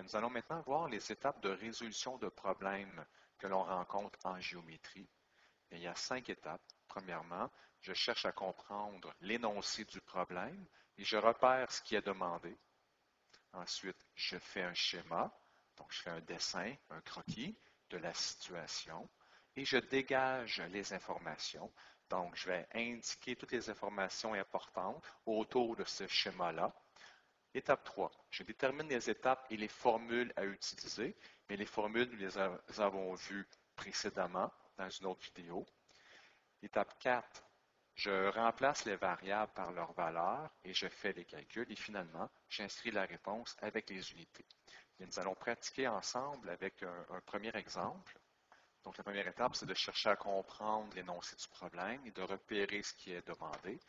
nous allons maintenant voir les étapes de résolution de problèmes que l'on rencontre en géométrie. Il y a 5 étapes. Premièrement, je cherche à comprendre l'énoncé du problème et je repère ce qui est demandé. Ensuite, je fais un schéma, donc je fais un dessin, un croquis de la situation et je dégage les informations. Donc, je vais indiquer toutes les informations importantes autour de ce schéma-là. Étape 3, je détermine les étapes et les formules à utiliser, mais les formules, nous les avons vues précédemment dans une autre vidéo. Étape 4, je remplace les variables par leurs valeurs et je fais les calculs. Et finalement, j'inscris la réponse avec les unités. Et nous allons pratiquer ensemble avec un premier exemple. Donc, la première étape, c'est de chercher à comprendre l'énoncé du problème et de repérer ce qui est demandé.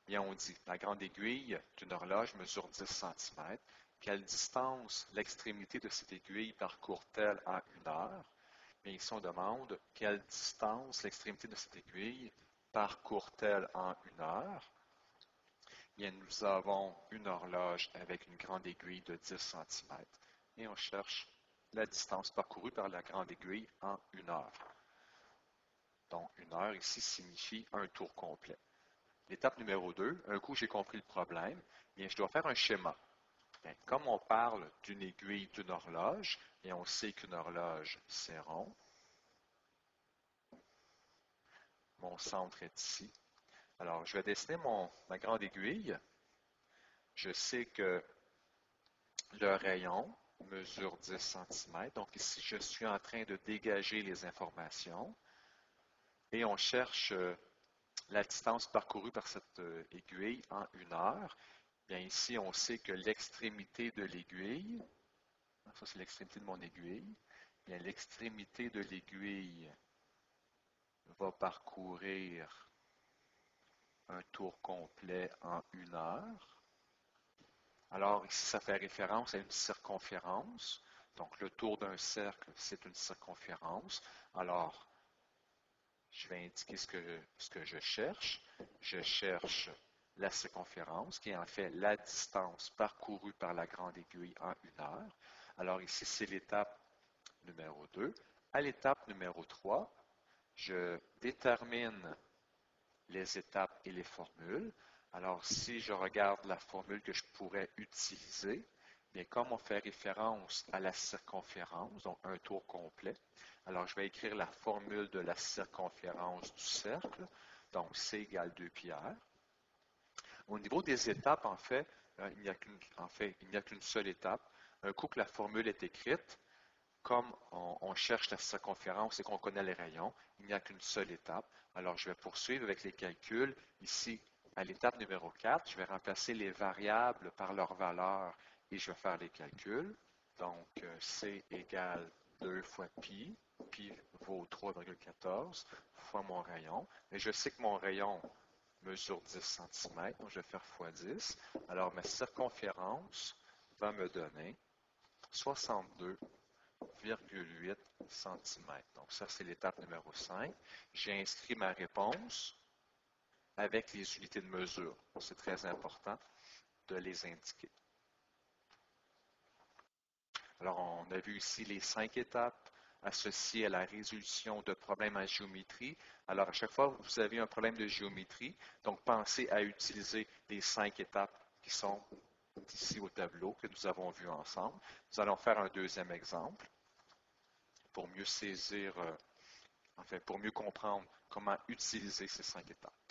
Bien, on dit, la grande aiguille d'une horloge mesure 10 cm. Quelle distance l'extrémité de cette aiguille parcourt-elle en 1 heure? Bien, ici, on demande, quelle distance l'extrémité de cette aiguille parcourt-elle en 1 heure? Bien, nous avons une horloge avec une grande aiguille de 10 cm et on cherche la distance parcourue par la grande aiguille en 1 heure. Donc, 1 heure ici signifie un tour complet. L'étape numéro 2, un coup j'ai compris le problème, bien, je dois faire un schéma. Bien, comme on parle d'une aiguille d'une horloge, et on sait qu'une horloge, c'est rond. Mon centre est ici. Alors, je vais dessiner ma grande aiguille. Je sais que le rayon mesure 10 cm. Donc, ici, je suis en train de dégager les informations. Et on cherche la distance parcourue par cette aiguille en 1 heure. Bien, ici, on sait que l'extrémité de l'aiguille, ça c'est l'extrémité de mon aiguille, bien, l'extrémité de l'aiguille va parcourir un tour complet en 1 heure. Alors, ici, ça fait référence à une circonférence. Donc, le tour d'un cercle, c'est une circonférence. Alors, je vais indiquer ce que je cherche. Je cherche la circonférence, qui est en fait la distance parcourue par la grande aiguille en 1 heure. Alors ici, c'est l'étape numéro 2. À l'étape numéro 3, je détermine les étapes et les formules. Alors, si je regarde la formule que je pourrais utiliser, bien, comme on fait référence à la circonférence, donc un tour complet, alors je vais écrire la formule de la circonférence du cercle, donc C égale 2 pi r. Au niveau des étapes, en fait, il n'y a qu'une seule étape. Un coup que la formule est écrite, comme on cherche la circonférence et qu'on connaît les rayons, il n'y a qu'une seule étape. Alors, je vais poursuivre avec les calculs. Ici, à l'étape numéro 4, je vais remplacer les variables par leurs valeurs et je vais faire les calculs. Donc, C égale 2 fois pi. Pi vaut 3,14 fois mon rayon. Et je sais que mon rayon mesure 10 cm, donc je vais faire fois 10. Alors, ma circonférence va me donner 62,8 cm. Donc, ça, c'est l'étape numéro 5. J'ai inscrit ma réponse avec les unités de mesure. C'est très important de les indiquer. Alors, on a vu ici les 5 étapes associées à la résolution de problèmes en géométrie. Alors, à chaque fois que vous avez un problème de géométrie, donc pensez à utiliser les 5 étapes qui sont ici au tableau que nous avons vu ensemble. Nous allons faire un deuxième exemple pour mieux saisir, pour mieux comprendre comment utiliser ces 5 étapes.